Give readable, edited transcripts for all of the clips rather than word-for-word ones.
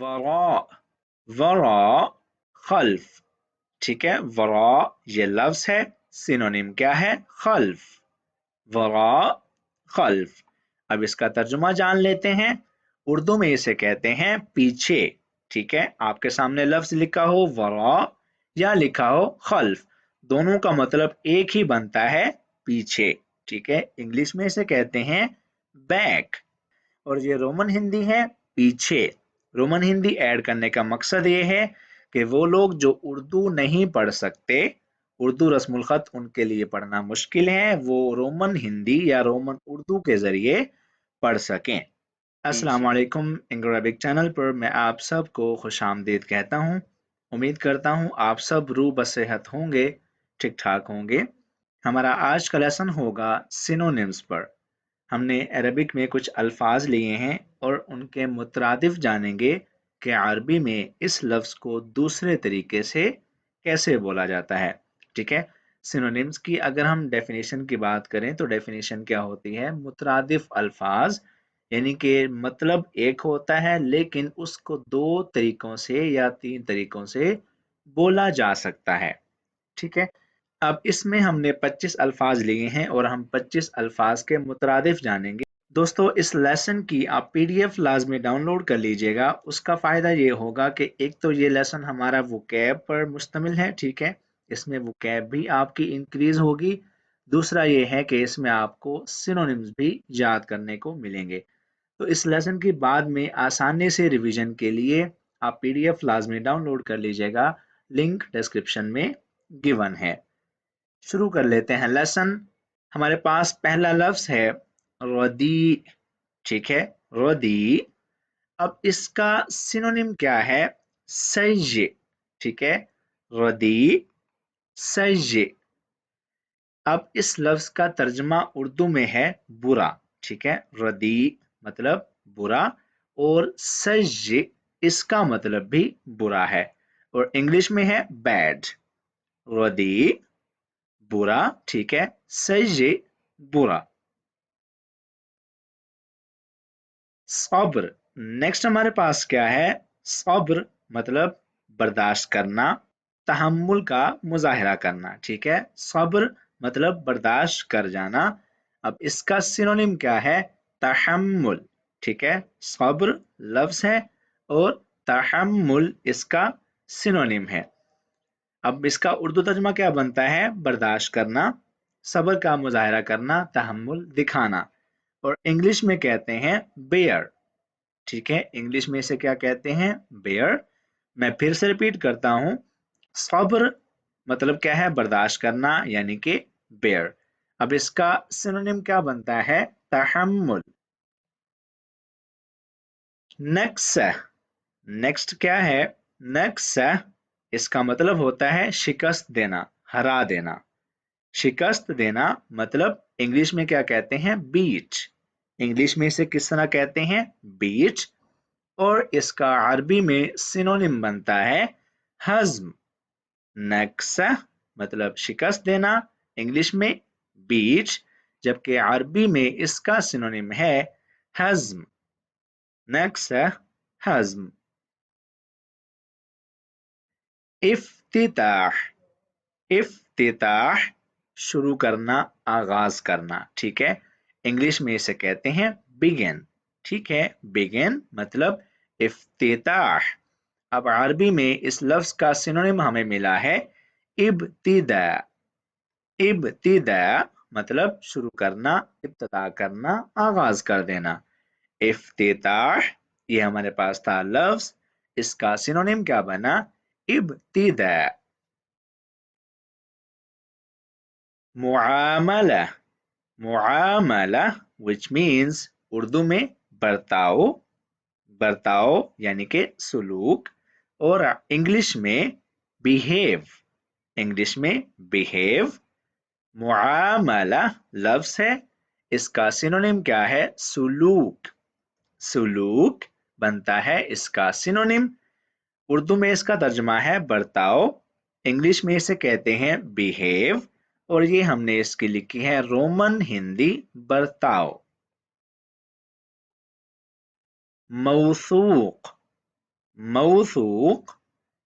वरा, वरा खल्फ, ठीक है। वरा ये लफ्ज है, सिनोनिम क्या है? खल्फ, वरा खल्फ। अब इसका तर्जुमा जान लेते हैं। उर्दू में इसे कहते हैं पीछे, ठीक है। आपके सामने लफ्ज लिखा हो वरा या लिखा हो खल्फ, दोनों का मतलब एक ही बनता है, पीछे, ठीक है। इंग्लिश में इसे कहते हैं बैक। और ये रोमन हिंदी है पीछे। रोमन हिंदी ऐड करने का मकसद ये है कि वो लोग जो उर्दू नहीं पढ़ सकते, उर्दू रस्मुल खत उनके लिए पढ़ना मुश्किल है, वो रोमन हिंदी या रोमन उर्दू के जरिए पढ़ सकें। अस्सलाम वालेकुम, इंग्लिश चैनल पर मैं आप सबको खुशामदीद कहता हूँ। उम्मीद करता हूँ आप सब रूह बसेहत होंगे, ठीक ठाक होंगे। हमारा आज का लेसन होगा सिनोनिम्स पर। हमने अरबिक में कुछ अल्फाज लिए हैं और उनके मुतरादिफ जानेंगे कि अरबी में इस लफ्ज़ को दूसरे तरीके से कैसे बोला जाता है, ठीक है। सिनोनिम्स की अगर हम डेफिनेशन की बात करें तो डेफिनेशन क्या होती है? मुतरादिफ अल्फाज, यानी कि मतलब एक होता है लेकिन उसको दो तरीकों से या तीन तरीकों से बोला जा सकता है, ठीक है। अब इसमें हमने 25 अल्फाज लिए हैं और हम 25 अल्फाज के मुतरादिफ जानेंगे। दोस्तों, इस लेसन की आप पीडीएफ लाजमी डाउनलोड कर लीजिएगा। उसका फ़ायदा ये होगा कि एक तो ये लेसन हमारा वोकैब पर मुश्तमिल है, ठीक है, इसमें वोकैब भी आपकी इंक्रीज होगी। दूसरा ये है कि इसमें आपको सिनोनिम्स भी याद करने को मिलेंगे। तो इस लेसन की बाद में आसानी से रिवीजन के लिए आप पीडीएफ लाजमी डाउनलोड कर लीजिएगा, लिंक डिस्क्रिप्शन में गिवन है। शुरू कर लेते हैं लेसन। हमारे पास पहला लफ्ज है रदी, ठीक है, रदी। अब इसका सिनोनिम क्या है? सज, ठीक है, रदी सज। अब इस लफ्ज का तर्जमा उर्दू में है बुरा, ठीक है। रदी मतलब बुरा और सज इसका मतलब भी बुरा है, और इंग्लिश में है बैड। रदी बुरा, ठीक है, सज बुरा। सब्र, नेक्स्ट हमारे पास क्या है? सब्र मतलब बर्दाश्त करना, तहम्मुल का मुजाहिरा करना, ठीक है। सब्र मतलब बर्दाश्त कर जाना। अब इसका सिनोनिम क्या है? तहम्मुल, ठीक है। सब्र लफ्ज है और तहम्मुल इसका सिनोनिम है। अब इसका उर्दू तर्जुमा क्या बनता है? बर्दाश्त करना, सब्र का मुजाहिरा करना, तहम्मुल दिखाना। और इंग्लिश में कहते हैं बेयर, ठीक है। इंग्लिश में इसे क्या कहते हैं? बेयर। मैं फिर से रिपीट करता हूं, सब्र मतलब क्या है? बर्दाश्त करना, यानी कि बेयर। अब इसका सिनोनिम क्या बनता है? तहम्मुल। नेक्स्ट, नेक्स्ट क्या है? नेक्स्ट इसका मतलब होता है शिकस्त देना, हरा देना। शिकस्त देना मतलब इंग्लिश में क्या कहते हैं? बीट। इंग्लिश में इसे किस तरह कहते हैं? बीट। और इसका अरबी में सिनोनिम बनता है हज़्म। नक्सा मतलब शिकस्त देना, इंग्लिश में बीट, जबकि अरबी में इसका सिनोनिम है हज़्म। नक्सा हज़्म। इफ्तिताह, इफ्तिताह शुरू करना, आगाज करना, ठीक है। इंग्लिश में इसे कहते हैं बिगिन, ठीक है। बिगिन मतलब इफ्तिताह। अब अरबी में इस लफ्ज का सिनोनिम हमें मिला है इब्तिदा। इब्तिदा मतलब शुरू करना, इब्तिदा करना, आगाज कर देना। इफ्तिताह ये हमारे पास था लफ्ज, इसका सिनोनिम क्या बना? इब्तिदा। मुआमला, मुआमला which means उर्दू में बर्ताव, बर्ताव यानी कि सुलूक। और इंग्लिश में बिहेव, इंग्लिश में बिहेव। मुआमला लफ्ज है, इसका सिनोनिम क्या है? सुलूक। सुलूक बनता है इसका सिनोनिम। उर्दू में इसका तर्जुमा है बर्ताव, इंग्लिश में इसे कहते हैं बिहेव, और ये हमने इसकी लिखी है रोमन हिंदी बर्ताव। मौसूक, मौसूक,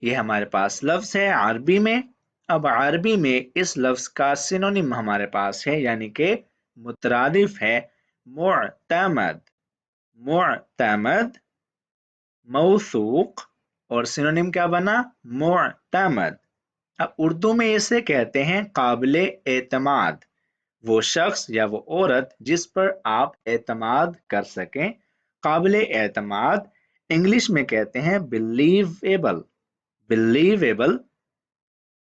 ये हमारे पास लफ्ज है अरबी में। अब अरबी में इस लफ्ज का सिनोनिम हमारे पास है, यानी कि मुतरादिफ है, मुअतमद। मुअतमद, मौसूक, और सिनोनिम क्या बना? मुअतमद। अब उर्दू में इसे कहते हैं काबिले एतमाद, वो शख्स या वो औरत जिस पर आप एतमाद कर सकें। काबिले एतमाद, इंग्लिश में कहते हैं बिलीवेबल। बिलीवेबल,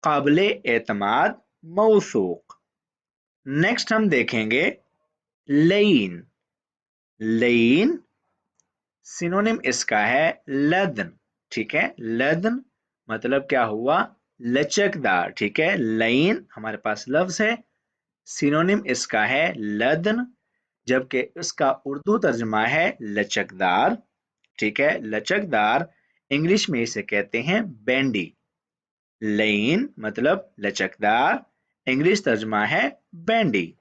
काबिले एतमाद, मौसूक। नेक्स्ट हम देखेंगे लयीन। लयीन, सिनोनिम इसका है लदन। ठीक है, लदन मतलब क्या हुआ? लचकदार। ठीक है, लयीन हमारे पास लफ्ज है, सिनोनिम इसका है लदन, जबकि इसका उर्दू तर्जमा है लचकदार। ठीक है, लचकदार, इंग्लिश में इसे कहते हैं बैंडी। लयीन मतलब लचकदार, इंग्लिश तर्जमा है बैंडी।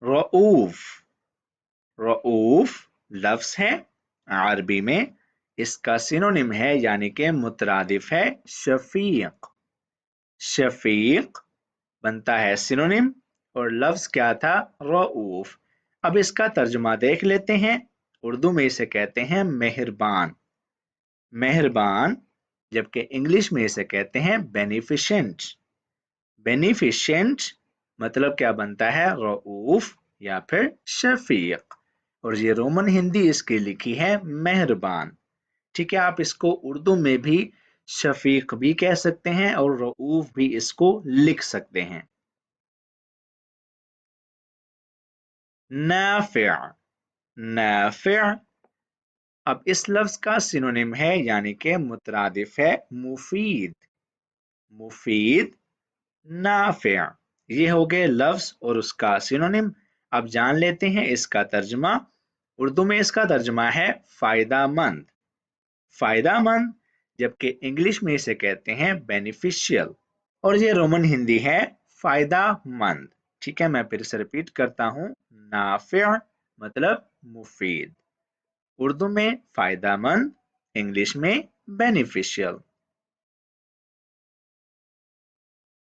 रऊफ। रऊफ लफ्ज है अरबी में, इसका सिनोनिम है यानी कि मुतरादिफ है शफीक। शफीक बनता है सिनोनिम, और लफ्ज क्या था? रऊफ। अब इसका तर्जुमा देख लेते हैं। उर्दू में इसे कहते हैं मेहरबान। मेहरबान, जबकि इंग्लिश में इसे कहते हैं बेनिफिशेंट। बेनिफिशेंट मतलब क्या बनता है? रऊफ या फिर शफीक, और ये रोमन हिंदी इसकी लिखी है मेहरबान। ठीक है, आप इसको उर्दू में भी शफीक भी कह सकते हैं और रऊफ भी इसको लिख सकते हैं। नाफिअ। नाफिअ, अब इस लफ्ज का सिनोनिम है यानी कि मुतरादिफ है मुफीद। मुफीद, नाफिअ, ये हो गए लफ्ज और उसका सिनोनिम। अब जान लेते हैं इसका तर्जमा। उर्दू में इसका तर्जमा है फायदामंद। फायदामंद, जबकि इंग्लिश में इसे कहते हैं बेनिफिशियल, और ये रोमन हिंदी है फायदामंद। ठीक है, मैं फिर से रिपीट करता हूँ। नाफिअ मतलब मुफीद, उर्दू में फायदामंद, इंग्लिश में बेनिफिशियल।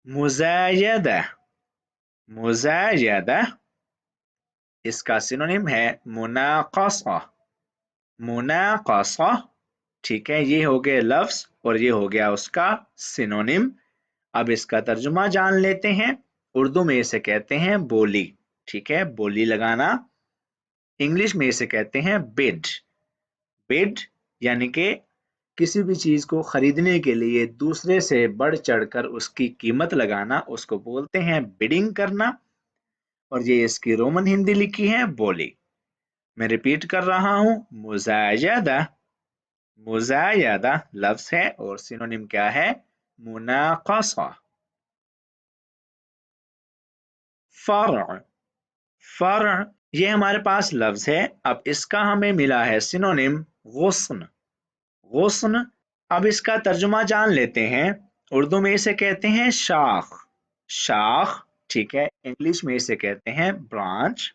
मुजायदा। मुजायदा, इसका सिनोनिम है मुनाकसा। मुनाकसा, ठीक है, ये हो गए लफ्ज और ये हो गया उसका सिनोनिम। अब इसका तर्जुमा जान लेते हैं। उर्दू में इसे कहते हैं बोली। ठीक है, बोली लगाना। इंग्लिश में इसे कहते हैं बिड। बिड यानी कि किसी भी चीज को खरीदने के लिए दूसरे से बढ़ चढ़कर उसकी कीमत लगाना, उसको बोलते हैं बिडिंग करना, और ये इसकी रोमन हिंदी लिखी है बोली। मैं रिपीट कर रहा हूं, मुजायदा। मुजायदा लफ्ज है और सिनोनिम क्या है? मुनाकसा। फर्अ। फर्अ, ये हमारे पास लफ्ज है। अब इसका हमें मिला है सिनोनिम गुस्न। गुस्न, अब इसका तर्जुमा जान लेते हैं। उर्दू में इसे कहते हैं शाख। शाख, ठीक है, इंग्लिश में इसे कहते हैं ब्रांच।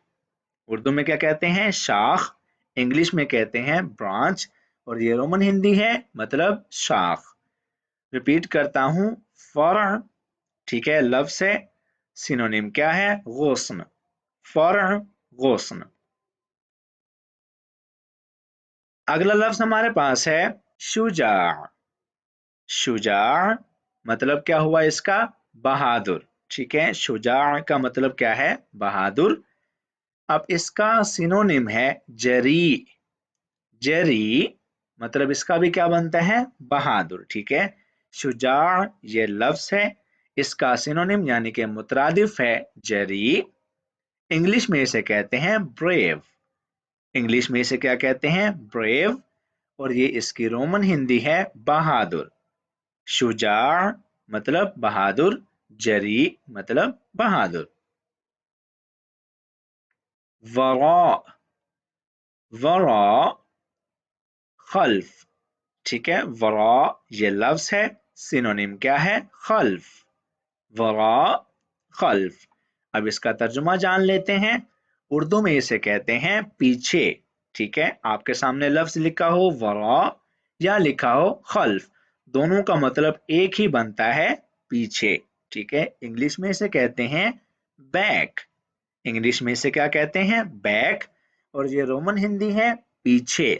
उर्दू में क्या कहते हैं? शाख, इंग्लिश में कहते हैं ब्रांच, और ये रोमन हिंदी है मतलब शाख। रिपीट करता हूं, फर्अ, ठीक है, लफ्ज है, सिनोनिम क्या है? गुस्न। फर्अ, गुस्न। अगला लफ्ज हमारे पास है शुजा। शुजा मतलब क्या हुआ इसका? बहादुर। ठीक है, शुजा का मतलब क्या है? बहादुर। अब इसका सिनोनिम है जरी। जरी मतलब इसका भी क्या बनता है? बहादुर। ठीक है, शुजा ये लफ्ज है, इसका सिनोनिम यानी कि मुतरादिफ है जरी। इंग्लिश में इसे कहते हैं ब्रेव। इंग्लिश में इसे क्या कहते हैं? ब्रेव, और ये इसकी रोमन हिंदी है बहादुर। शुजा मतलब बहादुर, जरी मतलब बहादुर। वरा। वरा, खल्फ। ठीक है, वरा ये लफ्ज है, सिनोनिम क्या है? खल्फ। वरा, खल्फ। अब इसका तर्जुमा जान लेते हैं। उर्दू में इसे कहते हैं पीछे। ठीक है, आपके सामने लफ्ज लिखा हो वरा या लिखा हो खल्फ, दोनों का मतलब एक ही बनता है, पीछे। ठीक है, इंग्लिश में इसे कहते हैं बैक। इंग्लिश में इसे क्या कहते हैं? बैक। और ये रोमन हिंदी है पीछे।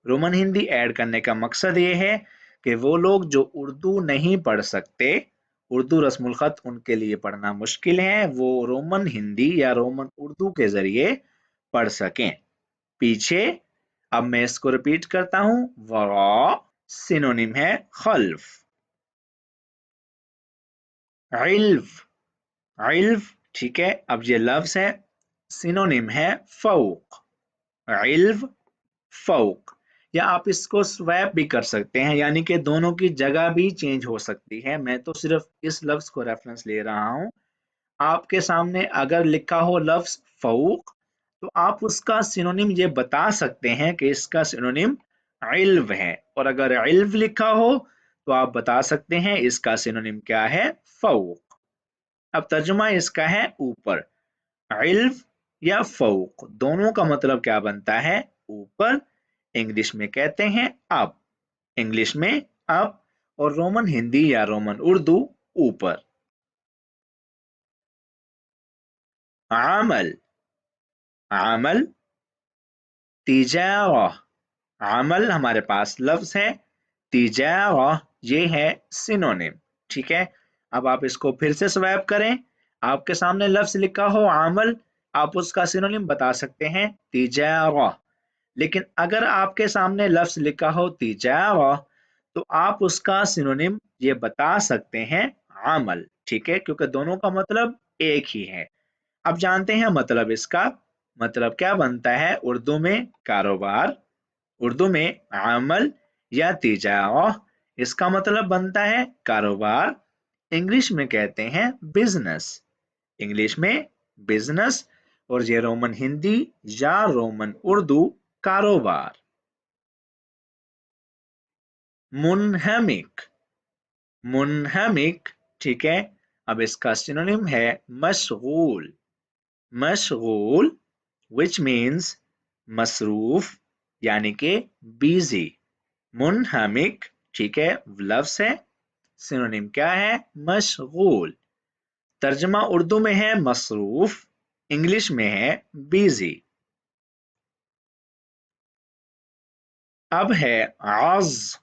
रोमन हिंदी ऐड करने का मकसद ये है कि वो लोग जो उर्दू नहीं पढ़ सकते, उर्दू रस्मुल खत उनके लिए पढ़ना मुश्किल है, वो रोमन हिंदी या रोमन उर्दू के जरिए पढ़ सकें। पीछे। अब मैं इसको रिपीट करता हूं, वरा सिनोनिम है खल्फ। इल्फ, इल्फ, ठीक है। अब ये लफ्ज है, सिनोनिम है फौक। इल्फ, फौक। या आप इसको स्वैप भी कर सकते हैं, यानी कि दोनों की जगह भी चेंज हो सकती है। मैं तो सिर्फ इस लफ्ज को रेफरेंस ले रहा हूं। आपके सामने अगर लिखा हो लफ्ज फौक, तो आप उसका सिनोनिम ये बता सकते हैं कि इसका सिनोनिम इल्व है। और अगर इल्व लिखा हो तो आप बता सकते हैं इसका सिनोनिम क्या है? फौक। अब तर्जुमा इसका है ऊपर। इल्व या फौक दोनों का मतलब क्या बनता है? ऊपर। इंग्लिश में कहते हैं अप। इंग्लिश में अप। और रोमन हिंदी या रोमन उर्दू ऊपर। आमल, आमल, तिजारा। अमल हमारे पास लफ्ज है, तिजारा ये है सिनोनिम। ठीक है, अब आप इसको फिर से स्वैप करें। आपके सामने लफ्ज लिखा हो अमल, आप उसका सिनोनिम बता सकते हैं तिजारा। लेकिन अगर आपके सामने लफ्ज लिखा हो तिजारा, तो आप उसका सिनोनिम ये बता सकते हैं अमल। ठीक है, क्योंकि दोनों का मतलब एक ही है। अब जानते हैं मतलब इसका। मतलब क्या बनता है उर्दू में? कारोबार। उर्दू में अमल या तिजारा, इसका मतलब बनता है कारोबार। इंग्लिश में कहते हैं बिजनेस। इंग्लिश में बिजनेस। और ये रोमन हिंदी या रोमन उर्दू कारोबार। मुनहमिक, मुनहमिक, ठीक है। अब इसका सिनोनिम है मशगूल। मशगूल which means मसरूफ, यानी के बिजी। मुनहमिक, ठीक है, लफ्ज है। सिनोनिम क्या है? मशगूल। तर्जमा उर्दू में है मसरूफ, इंग्लिश में है बिजी। अब है आज।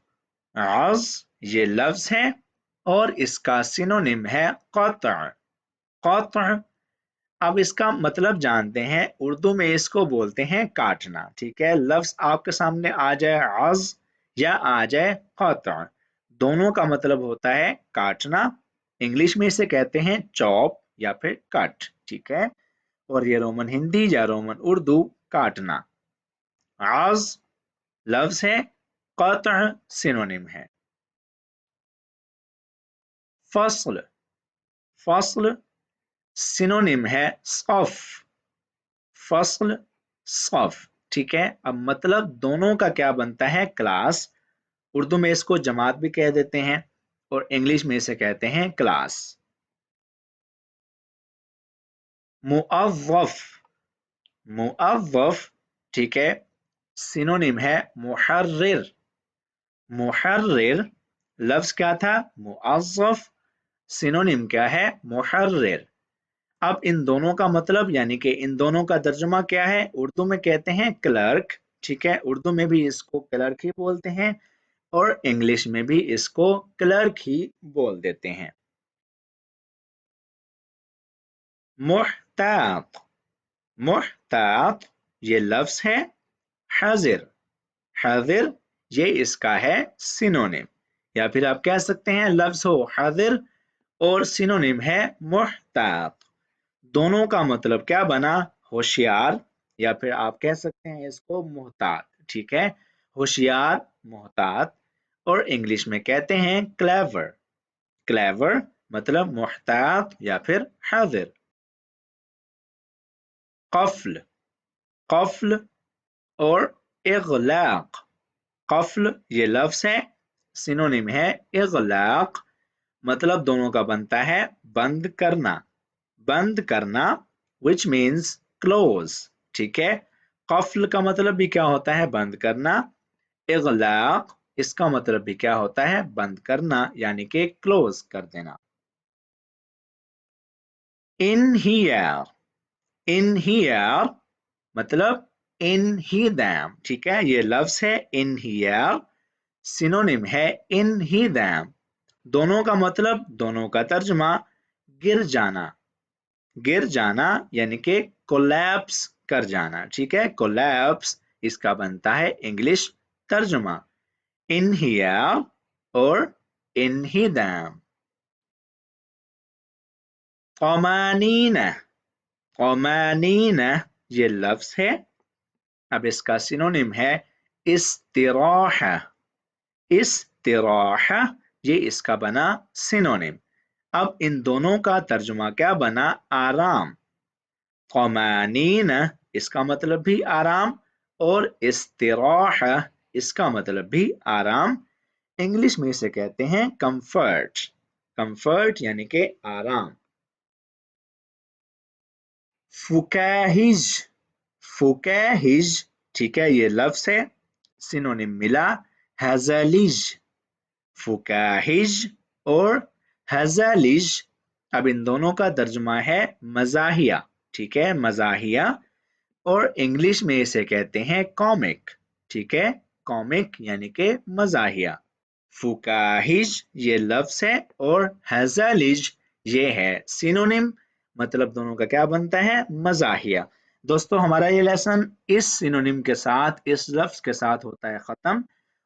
आज ये लफ्ज है और इसका सिनोनिम है क़त्अ। क़त्अ। अब इसका मतलब जानते हैं। उर्दू में इसको बोलते हैं काटना। ठीक है, लफ्ज आपके सामने आ जाए आज या आ जाए क़त्अ, दोनों का मतलब होता है काटना। इंग्लिश में इसे कहते हैं चॉप या फिर कट। ठीक है, और ये रोमन हिंदी या रोमन उर्दू काटना। आज लफ्ज है, क़त्अ सिनोनिम है। फसल, फसल सिनोनिम है सफ। फसल, सफ। ठीक है, अब मतलब दोनों का क्या बनता है? क्लास। उर्दू में इसको जमात भी कह देते हैं और इंग्लिश में इसे कहते हैं क्लास। मुअव्वफ, मुअव्वफ, ठीक है, सिनोनिम है मुहर्रिर। मुहर्रिर लफ्ज क्या था? मुअव्वफ। सिनोनिम क्या है? मुहर्रिर। अब इन दोनों का मतलब यानी कि इन दोनों का तर्जुमा क्या है? उर्दू में कहते हैं क्लर्क। ठीक है, उर्दू में भी इसको क्लर्क ही बोलते हैं और इंग्लिश में भी इसको क्लर्क ही बोल देते हैं। मुहतात, मुहतात ये लफ्ज है। हाजिर, हाजिर ये इसका है सिनोनिम। या फिर आप कह सकते हैं लफ्ज हो हाजिर और सिनोनिम है मुहतात, दोनों का मतलब क्या बना? होशियार। या फिर आप कह सकते हैं इसको मुहतात। ठीक है, होशियार, मुहतात। और इंग्लिश में कहते हैं क्लेवर। क्लेवर मतलब मुहतात या फिर हाजिर। कफ्ल, कफ्ल और इगलाक। कफ्ल ये लफ्ज है, सिनोनिम है इगलाक, मतलब दोनों का बनता है बंद करना। बंद करना which means close। ठीक है, कफ्ल का मतलब भी क्या होता है? बंद करना। इगलाक इसका मतलब भी क्या होता है? बंद करना यानी कि क्लोज कर देना। इन हियर, इन हियर मतलब इन ही दैम, ठीक है, ये लफ्ज है इन हियर, सिनोनिम है इन ही दैम। दोनों का मतलब, दोनों का तर्जुमा गिर जाना, गिर जाना यानी कि कोलैप्स कर जाना, ठीक है, कोलैप्स इसका बनता है इंग्लिश तर्जुमा इन हियर और इन ही दैम। कौमानीना, कौमानीना ये लफ्ज है, अब इसका सिनोनिम है इस्तिराहा, इस्तिराहा ये इसका बना सिनोनिम। अब इन दोनों का तर्जुमा क्या बना? आराम। कौमानीन इसका मतलब भी आराम और इस्तिराहा इसका मतलब भी आराम। इंग्लिश में इसे कहते हैं कंफर्ट, कंफर्ट यानी कि आराम। फुकाहिज, फुकाहिज ठीक है, ये लफ्ज है, सिनोनिम मिला हजलिज, फुकाहिज और हजलिज। अब इन दोनों का तर्जुमा है मजाहिया, ठीक है, मजाहिया और इंग्लिश में इसे कहते हैं कॉमिक, ठीक है, कॉमिक यानी कि मजाहिया। फुकाहिज ये लफ्ज है और हजलिज ये है सिनोनिम, मतलब दोनों का क्या बनता है? मजाहिया। दोस्तों हमारा ये लेसन इस सिनोनिम के साथ, इस लफ्ज के साथ होता है खत्म।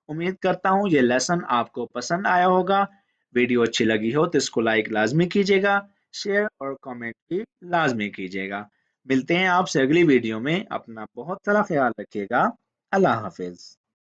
उम्मीद करता हूँ ये लेसन आपको पसंद आया होगा। वीडियो अच्छी लगी हो तो इसको लाइक लाजमी कीजिएगा, शेयर और कमेंट भी लाजमी कीजिएगा। मिलते हैं आपसे अगली वीडियो में, अपना बहुत सारा ख्याल रखिएगा। अल्लाह हाफिज।